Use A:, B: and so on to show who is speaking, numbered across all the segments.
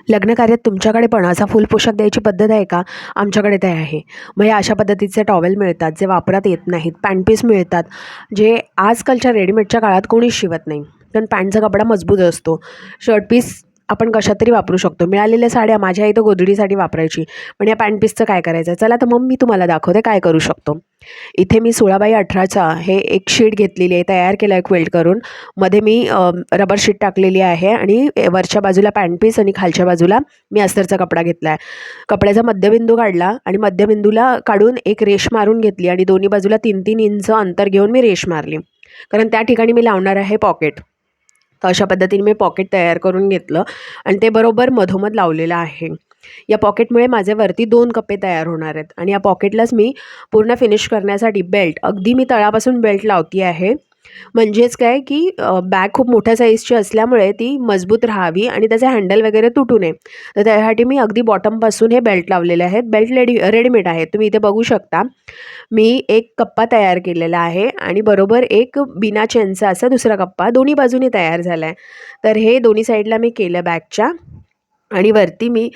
A: लग्न कार्यात तुमच्याकडे पण असा फुल पोशाख द्यायची पद्धत आहे का? आमच्याकडे ते आहे. मग हे अशा पद्धतीचे टॉवेल मिळतात जे वापरात येत नाहीत, पॅन्ट पीस मिळतात जे आजकालच्या रेडीमेडच्या काळात कोणीच शिवत नाही. पण पॅन्टचा कपडा मजबूत असतो. शर्ट पीस आपण कशात तरी वापरू शकतो. मिळालेल्या साड्या माझ्या आई तर गोधडीसाठी वापरायची. पण या पॅन्ट पीसचं काय करायचं? चला तर मग मी तुम्हाला दाखवते काय करू शकतो. इथे मी 16x18चा हे एक शीट घेतलेली आहे, तयार केला आहे क्विल्ट करून. मध्ये मी रबर शीट टाकलेली आहे आणि वरच्या बाजूला पॅन्ट पीस आणि खालच्या बाजूला मी अस्तरचा कपडा घेतला आहे. कपड्याचा मध्यबिंदू काढला आणि मध्यबिंदूला काढून एक रेष मारून घेतली आणि दोन्ही बाजूला 3-3 इंच अंतर घेऊन मी रेष मारली. कारण त्या ठिकाणी मी लावणार आहे पॉकेट. तर अशा पद्धतीने मी पॉकेट तयार करून घेतलं आणि ते बरोबर मधोमध लावलेलं आहे. या पॉकेटमुळे माझे वरती 2 कप्पे तयार होणार आहेत आणि या पॉकेटलाच मी पूर्ण फिनिश करण्यासाठी बेल्ट, अगदी मी तळापासून बेल्ट लावती आहे. म्हणजेच काय की बॅग खूप मोठ्या साईजची असल्यामुळे ती मजबूत राहावी आणि त्याचे हँडल वगैरे तुटू नये. तर त्यासाठी मी अगदी बॉटमपासून हे बेल्ट लावलेले आहेत. बेल्ट रेडीमेड आहेत, तुम्ही इथे बघू शकता. मी एक कप्पा तयार केलेला आहे आणि बरोबर एक बिना चेनचा असा दुसरा कप्पा दोन्ही बाजूनी तयार झाला आहे. तर हे दोन्ही साईडला मी केलं बॅगच्या आणि वरती मी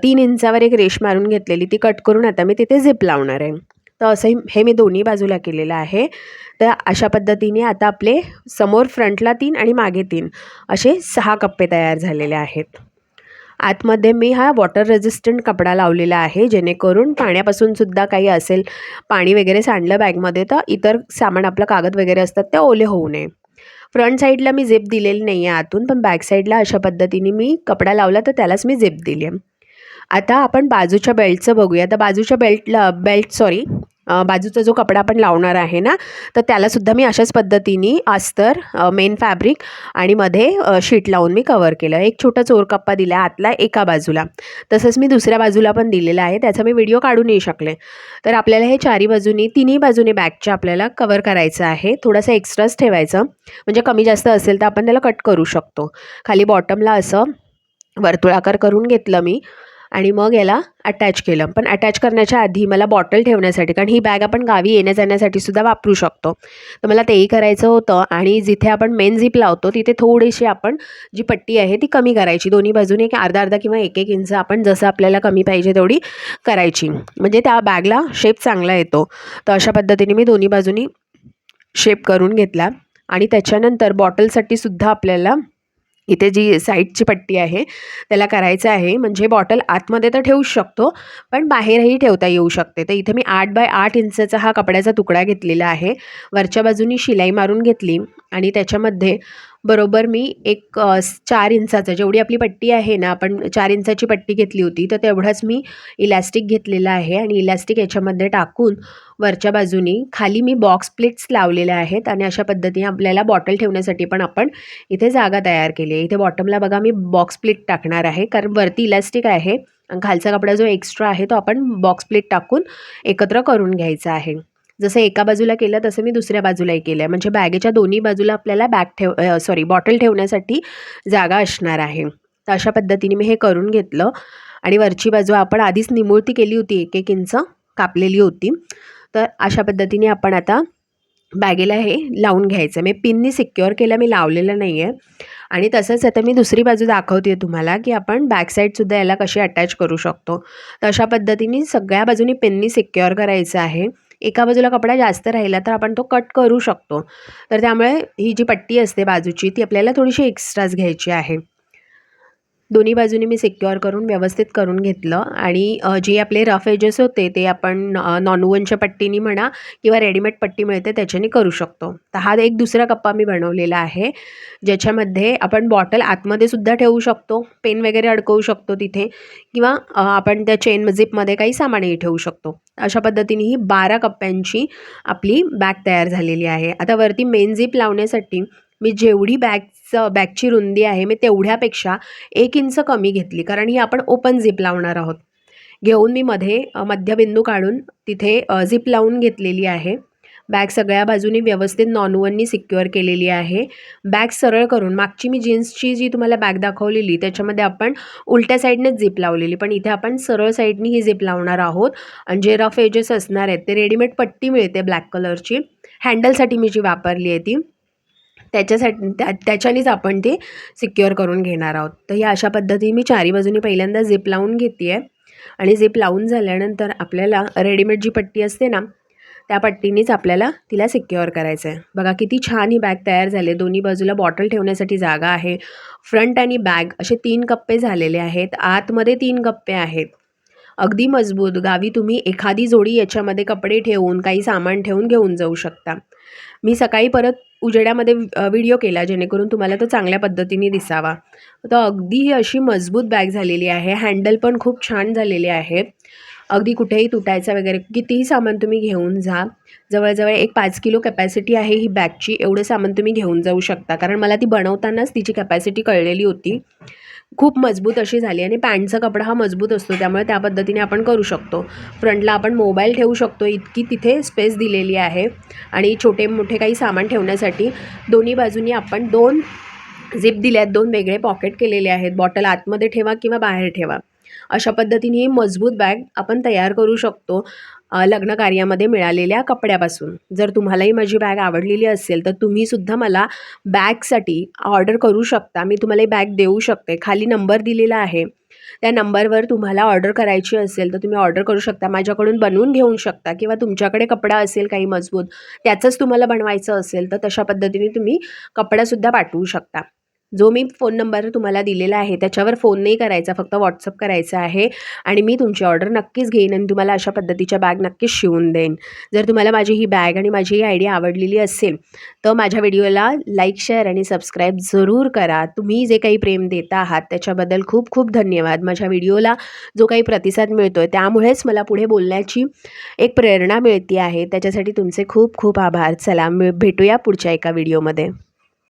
A: 3 इंचावर एक रेष मारून घेतलेली, ती कट करून आता मी तिथे झिप लावणार आहे. तर असंही हे मी दोन्ही बाजूला केलेलं आहे. तर अशा पद्धतीने आता आपले समोर फ्रंटला 3 आणि मागे 3 असे 6 कप्पे तयार झालेले आहेत. आतमध्ये मी हा वॉटर रेझिस्टंट कपडा लावलेला आहे, जेणेकरून पाण्यापासून सुद्धा काही असेल, पाणी वगैरे सांडलं बॅगमध्ये तर इतर सामान आपलं कागद वगैरे असतात ते ओले होऊ नये. फ्रंट साईडला मी झिप दिलेली नाही आहे आतून, पण बॅक साईडला अशा पद्धतीने मी कपडा लावला तर त्यालाच मी झिप दिली आहे. आता आपण बाजूच्या बेल्टचं बघूया. तर बाजूच्या बाजूचा जो कपडा आपण लावणार आहे ना, तर त्यालासुद्धा मी अशाच पद्धतीने अस्तर, मेन फॅब्रिक आणि मध्ये शीट लावून मी कवर केलं. एक छोटा चोरकप्पा दिला आतला एका बाजूला. तसंच मी दुसऱ्या बाजूला पण दिलेला आहे, त्याचा मी व्हिडिओ काढू नाही शकले. तर आपल्याला हे तिन्ही बाजूने बॅगच्या आपल्याला कवर करायचं आहे. थोडंसं एक्स्ट्राच ठेवायचं, म्हणजे कमी जास्त असेल तर आपण त्याला कट करू शकतो. खाली बॉटमला असं वर्तुळाकार करून घेतलं मी आणि मग याला अटॅच केलं. पण अटॅच करण्याच्या आधी मला बॉटल ठेवण्यासाठी, कारण ही बॅग आपण गावी येण्या-जाण्यासाठी सुद्धा वापरू शकतो, तर मला तेही करायचं होतं. आणि जिथे आपण मेन झिप लावतो तिथे थोडीशी आपण जी पट्टी आहे ती कमी करायची. दोन्ही बाजूने एक अर्धा-अर्धा किंवा 1-1 इंच आपण जसं आपल्याला कमी पाहिजे तेवढी करायची, म्हणजे त्या बॅगला शेप चांगला येतो. तर अशा पद्धतीने मी दोन्ही बाजूनी शेप करून घेतला आणि त्याच्यानंतर बॉटलसाठी सुद्धा आपल्याला इथे जी साईडची पट्टी आहे त्याला करायचं आहे. म्हणजे बॉटल आतमध्ये तर ठेवूच शकतो, पण बाहेरही ठेवता येऊ शकते. तर इथे मी 8x8 इंचचा हा कपड्याचा तुकडा घेतलेला आहे. वरच्या बाजूनी शिलाई मारून घेतली आणि त्याच्यामध्ये बरोबर मी एक 4 इंचाचा, जेवढी आपली पट्टी आहे ना, आपण 4 इंचाची पट्टी घेतली होती, तर तेवढाच मी इलॅस्टिक घेतलेला आहे आणि इलॅस्टिक याच्यामध्ये टाकून वरच्या बाजूनी खाली मी बॉक्स प्लेट्स लावलेल्या आहेत आणि अशा पद्धतीने आपल्याला बॉटल ठेवण्यासाठी पण आपण इथे जागा तयार केली आहे. इथे बॉटमला बघा मी बॉक्स प्लेट टाकणार आहे, कारण वरती इलॅस्टिक आहे आणि खालचा कपडा जो एक्स्ट्रा आहे तो आपण बॉक्स प्लेट टाकून एकत्र करून घ्यायचा आहे. जसं एका बाजूला केलं तसं मी दुसऱ्या बाजूलाही केलं आहे, म्हणजे बॅगेच्या दोन्ही बाजूला आपल्याला बॉटल ठेवण्यासाठी जागा असणार आहे. तर अशा पद्धतीने मी हे करून घेतलं आणि वरची बाजू आपण आधीच निमुळती केली होती, 1-1 इंच कापलेली होती. तर अशा पद्धतीने आपण आता बॅगेला हे लावून घ्यायचं. मी पिननी सिक्युअर केलं, मी लावलेलं नाही आहे. आणि तसंच आता मी दुसरी बाजू दाखवते आहे तुम्हाला, की आपण बॅक साईडसुद्धा याला कशी अटॅच करू शकतो. तर अशा पद्धतीने सगळ्या बाजूनी पिननी सिक्युअर करायचं आहे. एका बाजूला कपडा जास्त राहिला तर आपण तो कट करू शकतो. तर त्यामुळे ही जी पट्टी असते बाजूची ती आपल्याला थोडीशी एक्स्ट्राच घ्यायची आहे. दोन्ही बाजूनी मी सिक्युअर करून व्यवस्थित करून घेतलं आणि जे आपले रफ एजेस होते ते आपण नॉनवनच्या पट्टीनी म्हणा किंवा रेडीमेड पट्टी मिळते त्याच्याने करू शकतो. तर हा एक दुसरा कप्पा मी बनवलेला आहे, ज्याच्यामध्ये आपण बॉटल आतमध्ये सुद्धा ठेवू शकतो, पेन वगैरे अडकवू शकतो तिथे, किंवा आपण त्या चेन झिपमध्ये काही सामानही ठेवू शकतो. अशा पद्धतीने ही 12 कप्प्यांची आपली बॅग तयार झालेली आहे. आता वरती मेन झिप लावण्यासाठी मी जेवढी बॅगची रुंदी आहे मी तेवढ्यापेक्षा 1 इंच कमी घेतली, कारण ही आपण ओपन झिप लावणार आहोत. घेऊन मी मध्ये मध्यबिंदू काढून तिथे झिप लावून घेतलेली आहे. बॅग सगळ्या बाजूनी व्यवस्थित नॉनवननी सिक्युअर केलेली आहे. बॅग सरळ करून, मागची मी जीन्सची जी तुम्हाला बॅग दाखवलेली त्याच्यामध्ये आपण उलट्या साईडनेच झिप लावलेली, पण इथे आपण सरळ साईडनी ही झिप लावणार आहोत. आणि जे रफ एजेस असणार आहेत ते रेडीमेड पट्टी मिळते ब्लॅक कलरची, हँडलसाठी मी जी वापरली आहे ती त्याच्यानेच आपण ते सिक्युअर करून घेणार आहोत. तर ह्या अशा पद्धतीने मी चारी बाजूनी पहिल्यांदा झिप लावून घेते आहे आणि झिप लावून झाल्यानंतर आपल्याला रेडीमेड जी पट्टी असते ना, त्या पट्टीनेच आपल्याला तिला सिक्युअर करायचं आहे. बघा किती छान ही बॅग तयार झाली आहे. दोन्ही बाजूला बॉटल ठेवण्यासाठी जागा आहे. फ्रंट आणि बॅग असे 3 कप्पे झालेले आहेत. आतमध्ये 3 कप्पे आहेत. अगदी मजबूत. गावी तुम्ही एखादी जोडी याच्यामध्ये कपडे ठेवून, काही सामान ठेवून घेऊन जाऊ शकता. मी सकाळी परत उजेडामध्ये व्हिडिओ केला जेणेकरून तुम्हाला तो चांगल्या पद्धतीने दिसावा. तर अगदी ही अशी मजबूत बॅग झालेली आहे. हँडल पण खूप छान झालेले आहे. अगदी कुठेही तुटायचं वगैरे कितीही सामान तुम्ही घेऊन जा. जवळजवळ एक 5 किलो कॅपॅसिटी आहे ही बॅगची. एवढं सामान तुम्ही घेऊन जाऊ शकता. कारण मला ती बनवतानाच तिची कॅपॅसिटी कळलेली होती. खूप मजबूत अशी झाली आणि पॅन्टचा कपडा हा मजबूत असतो त्यामुळे त्या पद्धतीने आपण करू शकतो. फ्रंटला आपण मोबाईल ठेवू शकतो इतकी तिथे स्पेस दिलेली आहे आणि छोटे मोठे काही सामान ठेवण्यासाठी दोन्ही बाजूनी आपण 2 झिप दिल्यात, 2 वेगळे पॉकेट केलेले आहेत. बॉटल आतमध्ये ठेवा किंवा बाहेर ठेवा. अशा पद्धतीने ही मजबूत बॅग आपण तयार करू शकतो लग्न कार्यामध्ये मिळालेल्या कपड्यापासून. जर तुम्हालाही माझी बॅग आवडलेली असेल तर तुम्हीसुद्धा मला बॅगसाठी ऑर्डर करू शकता. मी तुम्हाला ही बॅग देऊ शकते. खाली नंबर दिलेला आहे. त्या नंबरवर तुम्हाला ऑर्डर करायची असेल तर तुम्ही ऑर्डर करू शकता. माझ्याकडून बनवून घेऊ शकता किंवा तुमच्याकडे कपडा असेल काही मजबूत त्याचंच तुम्हाला बनवायचं असेल तर तशा पद्धतीने तुम्ही कपडासुद्धा पाठवू शकता. जो मी फोन नंबर तुम्हाला दिलेला आहे त्याच्यावर फोन नाही करायचा, फक्त व्हॉट्सअप करायचा आहे आणि मी तुमची ऑर्डर नक्कीच घेईन आणि तुम्हाला अशा पद्धतीच्या बॅग नक्कीच शिवून देईन. जर तुम्हाला माझी ही बॅग आणि माझी ही आयडिया आवडलेली असेल तर माझ्या व्हिडिओला लाईक, शेअर आणि सबस्क्राईब जरूर करा. तुम्ही जे काही प्रेम देता आहात त्याच्याबद्दल खूप खूप धन्यवाद. माझ्या व्हिडिओला जो काही प्रतिसाद मिळतो आहे त्यामुळेच मला पुढे बोलण्याची एक प्रेरणा मिळते आहे. त्याच्यासाठी तुमचे खूप खूप आभार. चला भेटूया पुढच्या एका व्हिडिओमध्ये.